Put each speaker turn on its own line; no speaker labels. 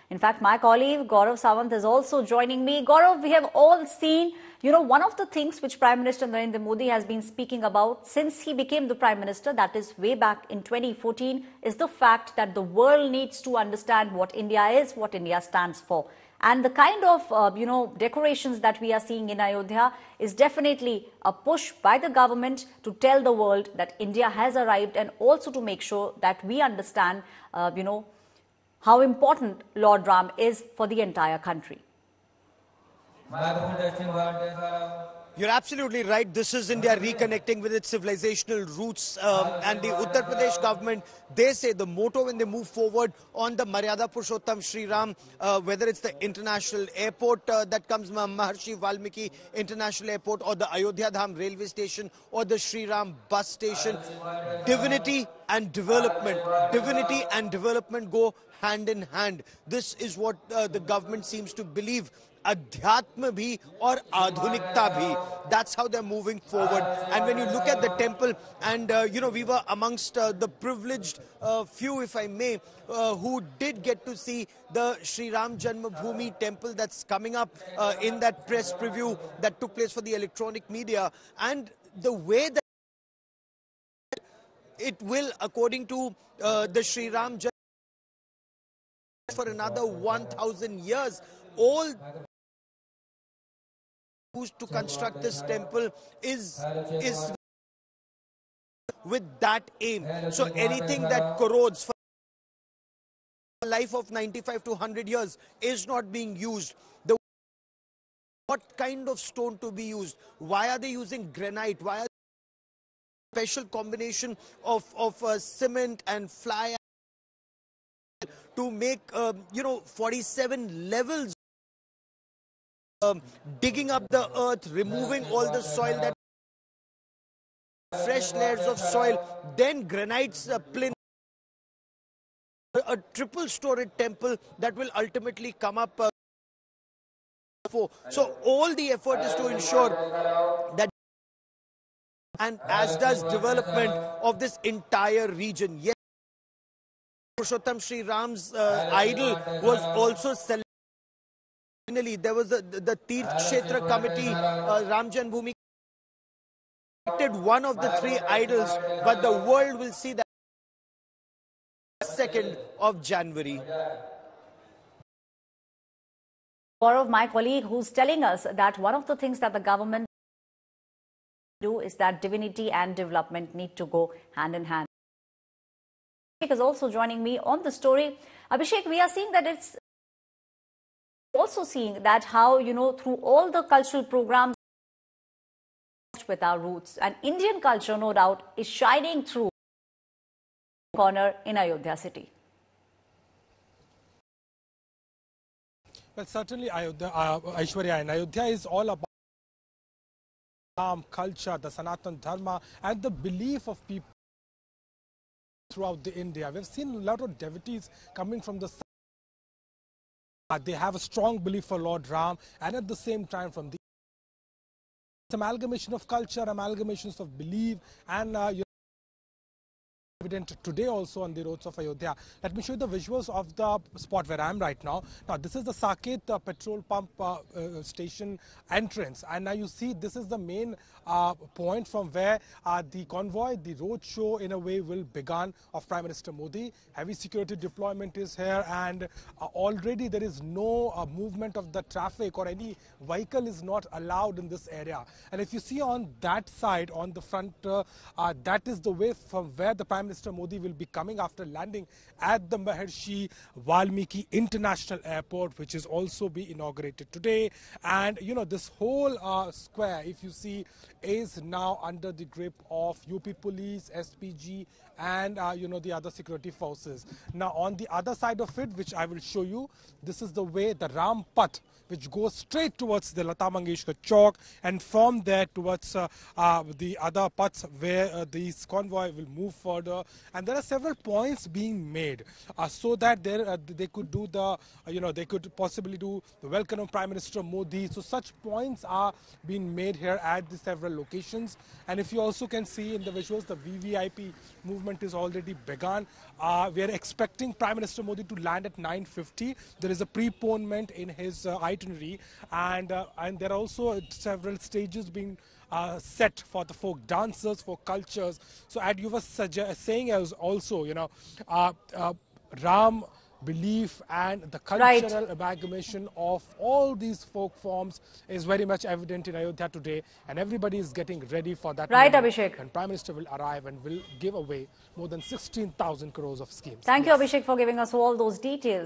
In fact, my colleague Gaurav Sawant is also joining me. Gaurav, we have all seen, one of the things which Prime Minister Narendra Modi has been speaking about since he became the Prime Minister, that is way back in 2014, is the fact that the world needs to understand what India is, what India stands for. And the kind of, decorations that we are seeing in Ayodhya is definitely a push by the government to tell the world that India has arrived, and also to make sure that we understand, how important Lord Ram is for the entire country.
You're absolutely right. This is India reconnecting with its civilizational roots, and the Uttar Pradesh government, they say the motto when they move forward on the Maryada Purushottam Shri Ram, whether it's the international airport that comes, Maharshi Valmiki International Airport, or the Ayodhya Dham railway station, or the Shri Ram bus station, divinity and development. Divinity and development go hand in hand. This is what the government seems to believe. Adhyatma bhi or adhunikta bhi. That's how they're moving forward. And when you look at the temple, and we were amongst the privileged few, if I may, who did get to see the Sri Ram Janmabhoomi temple that's coming up in that press preview that took place for the electronic media. And the way that it will, according to the Sri Ram Janmabhoomi, for another 1,000 years, all to construct this temple is with that aim. So anything that corrodes for a life of 95 to 100 years is not being used. What kind of stone to be used? Why are they using granite? Why are they special combination of cement and fly to make 47 levels? Digging up the earth, removing all the soil, that fresh layers of soil, then granites plinth, a triple-storied temple that will ultimately come up. So all the effort is to ensure that, and as does development of this entire region. Yes, Purushottam Sri Ram's idol was also celebrated. Finally, there was the Tirth Kshetra Committee, Ram Janmabhoomi, one of the three idols, but the world will see that 2nd of January.
Gaurav, my colleague, who's telling us that one of the things that the government do is that divinity and development need to go hand in hand. Abhishek is also joining me on the story. Abhishek, we are seeing that it's also seeing that how, through all the cultural programs with our roots, and Indian culture, no doubt, is shining through corner in Ayodhya city.
Well, certainly, Aishwarya, and Ayodhya is all about culture, the Sanatan Dharma, and the belief of people throughout the India. We've seen a lot of devotees coming from the they have a strong belief for Lord Ram, and at the same time from the amalgamation of culture, amalgamations of belief, and evident today also on the roads of Ayodhya. Let me show you the visuals of the spot where I am right now. Now, this is the Saket petrol pump station entrance, and now you see this is the main point from where the convoy, the road show in a way will begin of Prime Minister Modi. Heavy security deployment is here, and already there is no movement of the traffic, or any vehicle is not allowed in this area. And if you see on that side, on the front, that is the way from where the Prime Minister Modi will be coming after landing at the Maharshi Valmiki International Airport, which is also be inaugurated today. And this whole square, if you see, is now under the grip of UP Police, SPG, and the other security forces. Now on the other side of it, which I will show you, this is the way, the Ram Path, which goes straight towards the Lata Mangeshkar Chowk, and from there towards the other paths where this convoy will move further Minister, and there are several points being made so that they could do the, they could possibly do the welcome of Prime Minister Modi. So such points are being made here at the several locations. And if you also can see in the visuals, the VVIP movement is already begun. We are expecting Prime Minister Modi to land at 9:50. There is a preponement in his itinerary, and there are also several stages being set for the folk dancers, for cultures. So as you were saying as also, Ram belief and the cultural amalgamation of all these folk forms is very much evident in Ayodhya today, and everybody is getting ready for that
Right,
moment.
Abhishek.
And Prime Minister will arrive and will give away more than 16,000 crores of schemes.
Thank you, Abhishek, for giving us all those details.